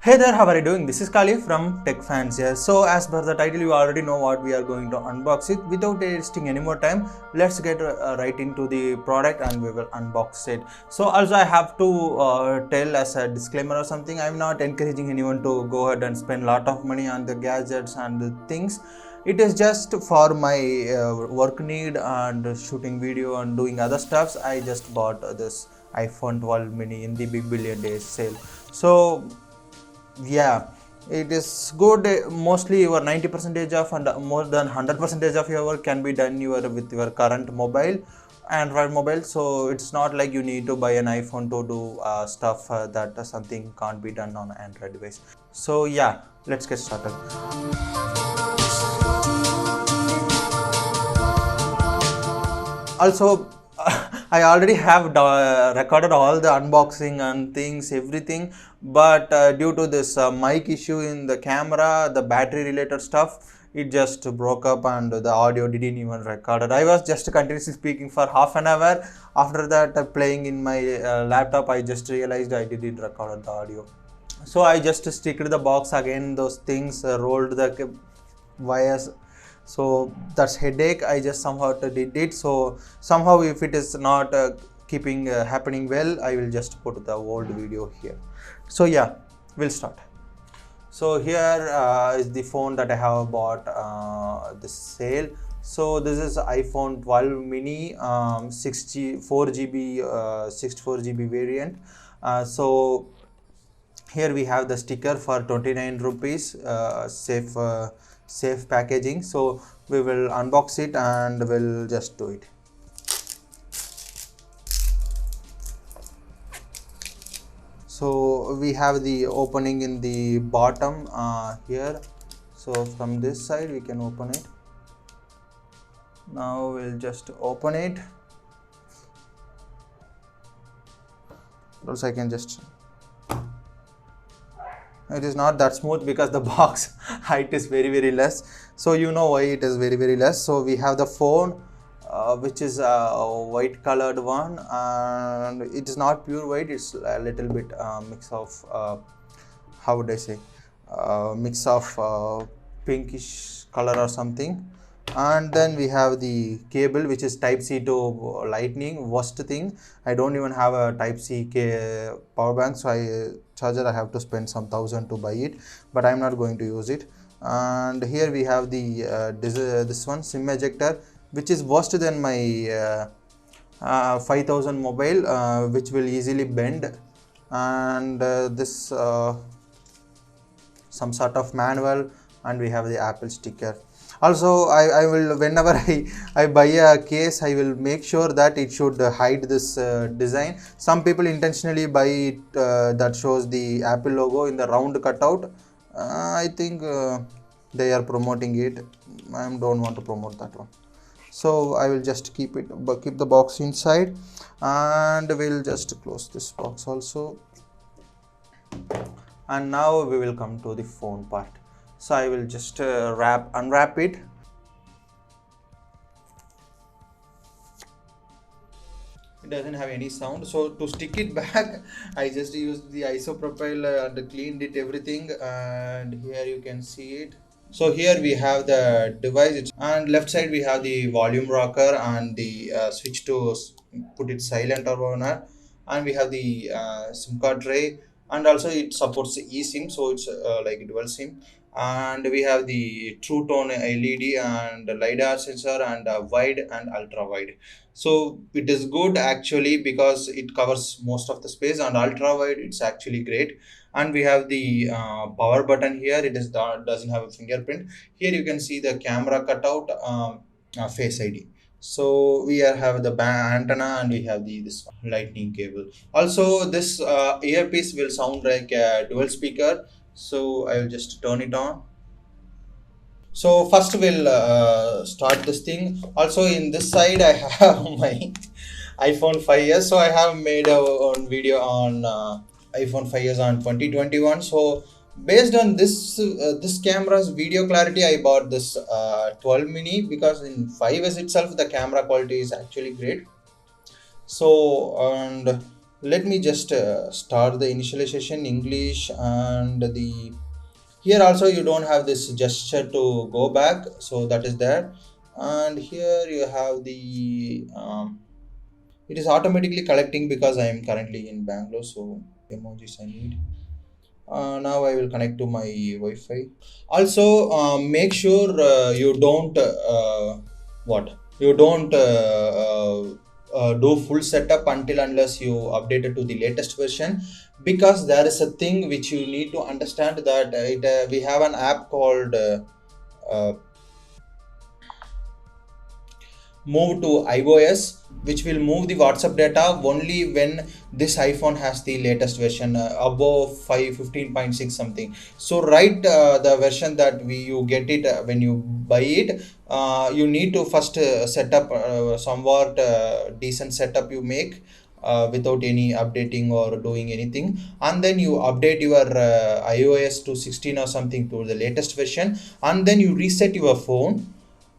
Hey there, how are you doing? This is Kali from Tech Fans here. So as per the title, you already know what we are going to unbox it. Without wasting any more time, let's get right into the product and we will unbox it. So also I have to tell as a disclaimer or something, I'm not encouraging anyone to go ahead and spend a lot of money on the gadgets and the things. It is just for my work need and shooting video and doing other stuffs. I just bought this iPhone 12 mini in the Big Billion Days sale. So yeah, it is good. Mostly your 90% of and more than 100% of your work can be done with your current mobile, Android mobile. So it's not like you need to buy an iPhone to do stuff that something can't be done on Android device. So yeah, let's get started. Also, I already have recorded all the unboxing and things, everything, but due to this mic issue in the camera, the battery related stuff, it just broke up and the audio didn't even record it. I was just continuously speaking for half an hour. After that, playing in my laptop, I just realized I didn't record the audio. So I just sticked the box again, those things, rolled the wires. So that's headache. I just somehow did it. So somehow if it is not keeping happening well, I will just put the old video here. So yeah, we'll start. So here is the phone that I have bought this sale. So this is iPhone 12 mini 64 GB variant. So here we have the sticker for 29 rupees, safe packaging. So we will unbox it and we'll just do it. So we have the opening in the bottom here. So from this side we can open it. Now we'll just open it. Also I can just, it is not that smooth because the box height is very less. So you know why it is very less. So we have the phone which is a white colored one, and it is not pure white. It's a little bit mix of how would I say, mix of pinkish color or something. And then we have the cable, which is type C to lightning. Worst thing, I don't even have a type C power bank, so charger I have to spend some thousand to buy it, but I'm not going to use it. And here we have the this one, SIM ejector, which is worse than my 5000 mobile, which will easily bend. And this some sort of manual, and we have the Apple sticker. Also I will, whenever I buy a case, I will make sure that it should hide this design. Some people intentionally buy it that shows the Apple logo in the round cutout. I think they are promoting it. I don't want to promote that one. So I will just keep the box inside, and we'll just close this box also. And now we will come to the phone part. So I will just unwrap it. It doesn't have any sound. So to stick it back, I just used the isopropyl and cleaned it everything. And here you can see it. So here we have the device, and left side we have the volume rocker and the switch to put it silent or on, and we have the SIM card tray, and also it supports eSIM, so it's like dual SIM. And we have the true tone LED and LiDAR sensor and wide and ultra wide. So it is good actually because it covers most of the space, and ultra wide it's actually great. And we have the power button here. It is doesn't have a fingerprint. Here you can see the camera cutout, Face ID. So we have the antenna, and we have this lightning cable. Also this earpiece will sound like a dual speaker. So I will just turn it on. So first we'll start this thing. Also in this side I have my iPhone 5s. So I have made a own video on iPhone 5s on 2021. So based on this camera's video clarity, I bought this 12 mini, because in 5s itself the camera quality is actually great. So, and Let me just start the initialization English, and the here also you don't have this gesture to go back, so that is there. And here you have the it is automatically collecting because I am currently in Bangalore, so emojis I need. Now I will connect to my Wi-Fi. Also, make sure you don't what you don't do full setup until unless you update it to the latest version, because there is a thing which you need to understand that we have an app called uh, move to iOS, which will move the WhatsApp data only when this iPhone has the latest version above 5 15.6 something. So right, the version that you get it when you buy it, you need to first set up somewhat decent setup you make without any updating or doing anything, and then you update your iOS to 16 or something to the latest version, and then you reset your phone,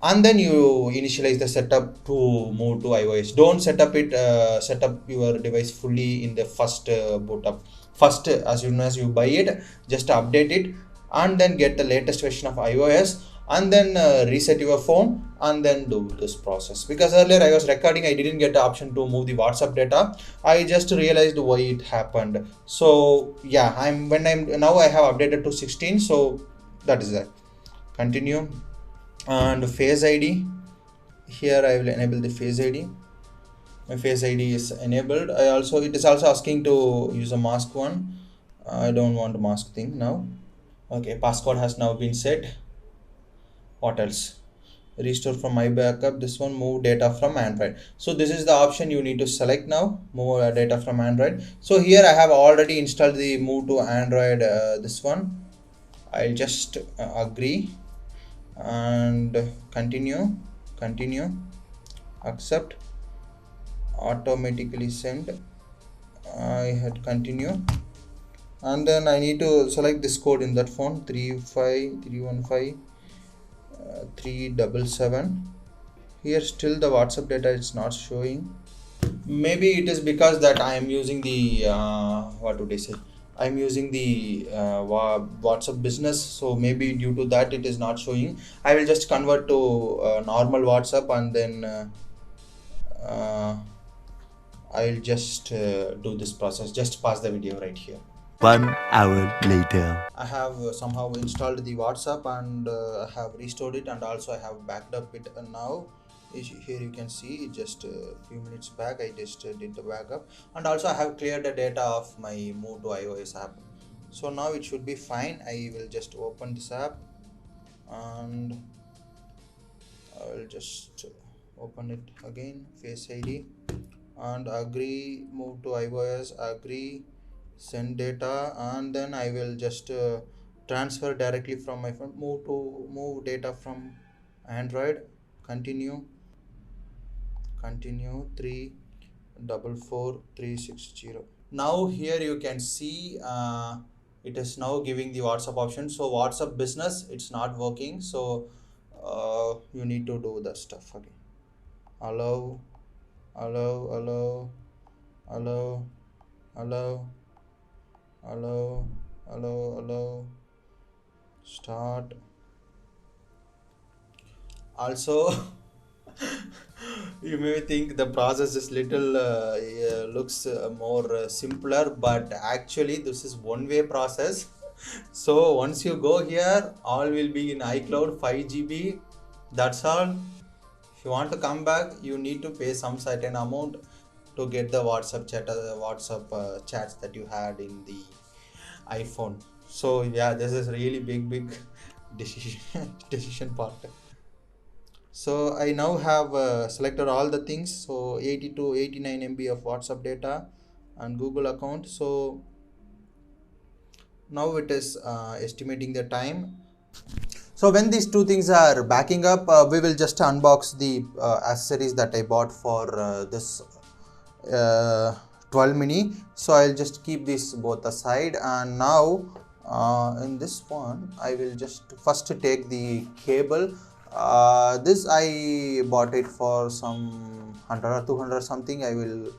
and then you initialize the setup to move to iOS. Don't set up your device fully in the first boot up. First, as soon as you buy it, just update it, and then get the latest version of iOS, and then reset your phone, and then do this process. Because earlier I was recording, I didn't get the option to move the WhatsApp data. I just realized why it happened. So yeah, I'm now I have updated to 16, so that is that. Continue. And face ID, here I will enable the face ID. My face ID is enabled. It is also asking to use a mask one. I don't want a mask thing now. Okay, passcode has now been set. What else? Restore from my backup. This one, move data from Android. So this is the option you need to select now. Move data from Android. So here I have already installed the move to Android. This one, I'll just agree and continue, accept, automatically send. I had continue, and then I need to select this code in that phone, 35315 377. Here still the WhatsApp data is not showing. Maybe it is because that I am using the what would I say, I'm using the WhatsApp business, so maybe due to that it is not showing. I will just convert to normal WhatsApp, and then uh, I'll just do this process. Just pause the video right here. 1 hour later. I have somehow installed the WhatsApp, and I have restored it, and also I have backed up it. And now here you can see just a few minutes back I just did the backup, and also I have cleared the data of my move to iOS app. So now it should be fine. I will just open this app, and I will just open it again. Face ID and agree, move to iOS, agree, send data, and then I will just transfer directly from my phone. Move data from Android. Continue 344360. Now here you can see it is now giving the WhatsApp option. So WhatsApp business, it's not working, so you need to do that stuff again. Allow, allow, allow, allow, allow, allow, start. Also, you may think the process is little looks more simpler, but actually this is one way process. So once you go here, all will be in iCloud 5 GB. That's all. If you want to come back, you need to pay some certain amount to get the WhatsApp chats that you had in the iPhone. So yeah, this is really big decision decision part. So I now have selected all the things. So 80 to 89 MB of WhatsApp data and Google account. So now it is estimating the time. So when these two things are backing up, we will just unbox the accessories that I bought for this 12 mini. So I'll just keep this both aside, and now in this one I will just first take the cable. This I bought it for some 100 or 200 something. I will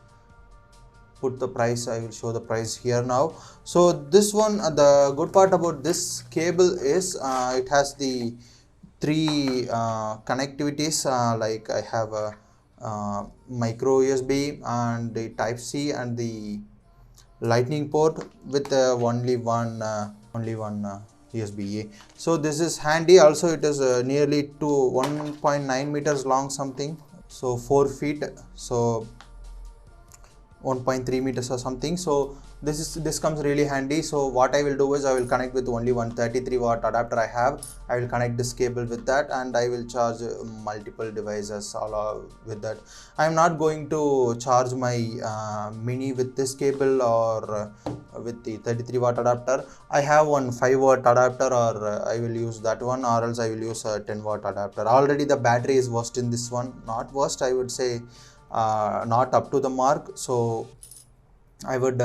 put the price. I will show the price here now. So this one, the good part about this cable is it has the three connectivities, like I have a micro USB and the type C and the lightning port with only one USB A. So this is handy. Also it is nearly to 1.9 meters long something, so 4 feet, so 1.3 meters or something. So this comes really handy. So what I will do is I will connect with only one 33-watt adapter I have. I will connect this cable with that, and I will charge multiple devices all with that. I am not going to charge my mini with this cable or with the 33-watt adapter. I have one 5-watt adapter, or I will use that one, or else I will use a 10-watt adapter. Already the battery is worst in this one, not worst, I would say not up to the mark. So I would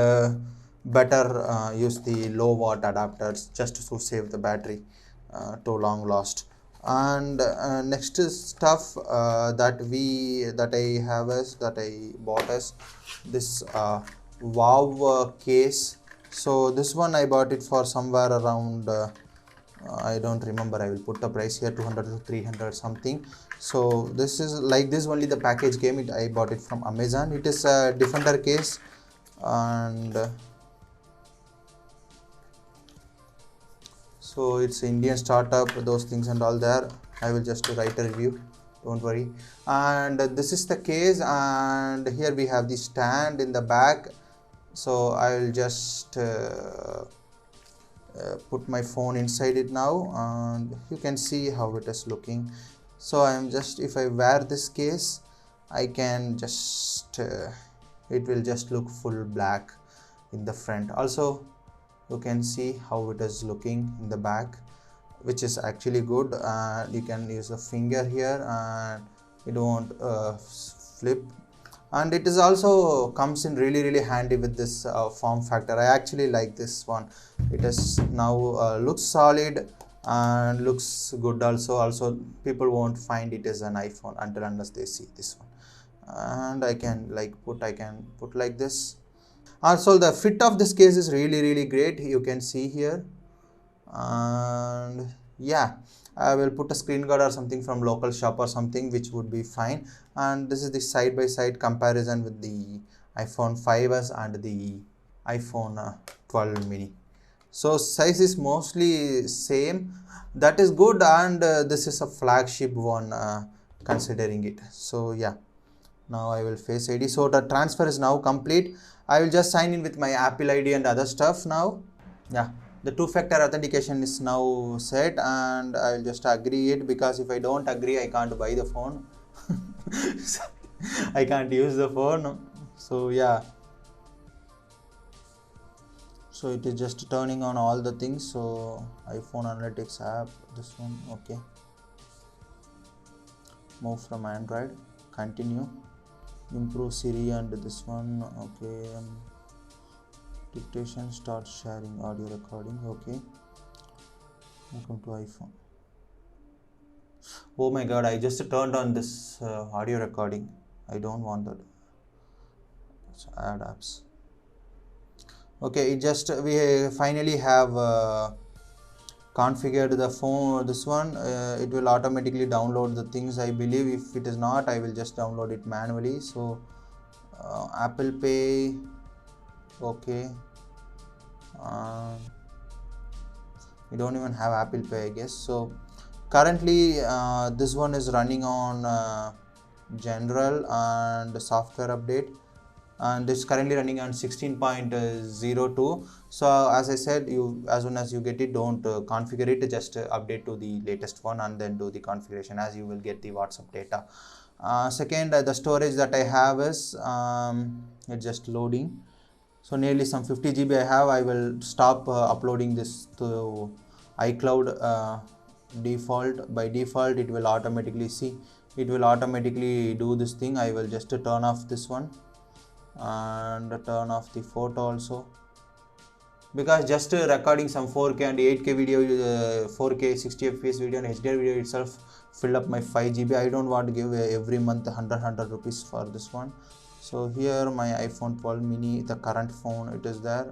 better use the low watt adapters just to save the battery to long last. And next stuff that I have is that I bought is this wow case. So this one I bought it for somewhere around I don't remember, I will put the price here, 200 to 300 something. So this is like this, only the package came, I bought it from Amazon. It is a Defender case, and so it's Indian startup, those things and all there. I will just write a review, don't worry. And this is the case, and here we have the stand in the back. So I will just put my phone inside it now, and you can see how it is looking. So I am just, if I wear this case, I can just it will just look full black in the front. Also you can see how it is looking in the back, which is actually good. You can use a finger here and it won't flip. And it is also comes in really handy with this form factor. I actually like this one. It is now looks solid and looks good. Also people won't find it as an iPhone unless they see this one. And I can put like this. Also the fit of this case is really great, you can see here. And yeah, I will put a screen guard or something from local shop or something, which would be fine. And this is the side by side comparison with the iPhone 5s and the iPhone 12 mini. So size is mostly same, that is good. And this is a flagship one considering it. So yeah, now I will Face ID. So the transfer is now complete. I will just sign in with my Apple ID and other stuff now. Yeah, the two-factor authentication is now set, and I will just agree it, because if I don't agree I can't buy the phone. I can't use the phone. So yeah, so it is just turning on all the things. So iPhone Analytics app, this one, okay, move from Android, continue, improve Siri and this one, okay, dictation, start sharing audio recording, okay, welcome to iPhone. Oh my god, I just turned on this audio recording. I don't want that. Let's add apps. Okay, it just, we finally have configured the phone, this one. It will automatically download the things, I believe. If it is not, I will just download it manually. So Apple Pay, okay, we don't even have Apple Pay, I guess. So currently this one is running on general and software update, and it's currently running on 16.02. so as I said, you, as soon as you get it, don't configure it, just update to the latest one and then do the configuration, as you will get the WhatsApp data. Second, the storage that I have is it's just loading. So nearly some 50 GB I have. I will stop uploading this to iCloud default. By default it will automatically do this thing. I will just turn off this one and turn off the photo also, because just recording some 4K and 8K video, 4K 60 fps video and HDR video itself fill up my 5 GB. I don't want to give every month 100 rupees for this one. So here my iPhone 12 mini, the current phone, it is there,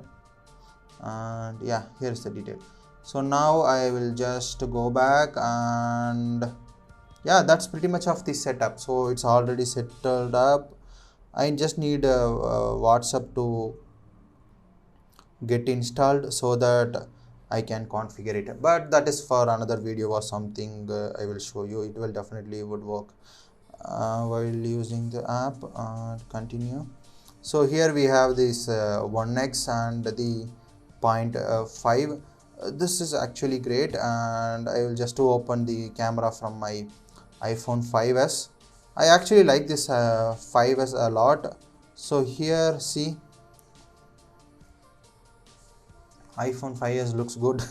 and yeah, here's the detail. So now I will just go back, and yeah, that's pretty much of the setup. So it's already settled up. I just need WhatsApp to get installed so that I can configure it, but that is for another video or something. I will show you. It will definitely would work while using the app. Continue. So here we have this 1x and the 0.5. This is actually great, and I will just to open the camera from my iPhone 5s. I actually like this 5s a lot. So here, see, iPhone 5s looks good.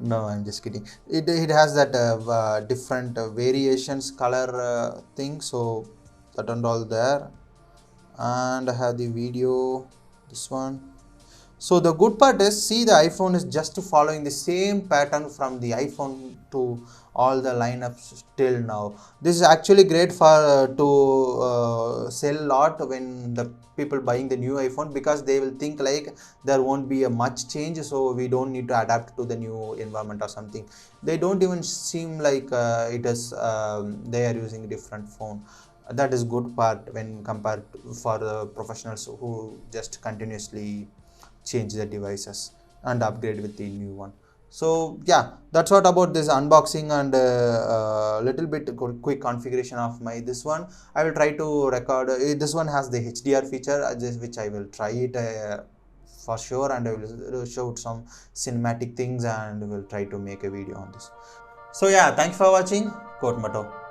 No, I'm just kidding. It has that different variations color thing, so that and all there. And I have the video, this one. So the good part is, see, the iPhone is just following the same pattern from the iPhone to all the lineups till now. This is actually great for to sell a lot when the people buying the new iPhone, because they will think like there won't be a much change, so we don't need to adapt to the new environment or something. They don't even seem like it is they are using a different phone. That is good part when compared to, for the professionals who just continuously change the devices and upgrade with the new one. So yeah, that's what about this unboxing and little bit quick configuration of my this one. I will try to record this one has the HDR feature, which I will try it for sure, and I will show some cinematic things, and will try to make a video on this. So yeah, thanks for watching. Koatmato.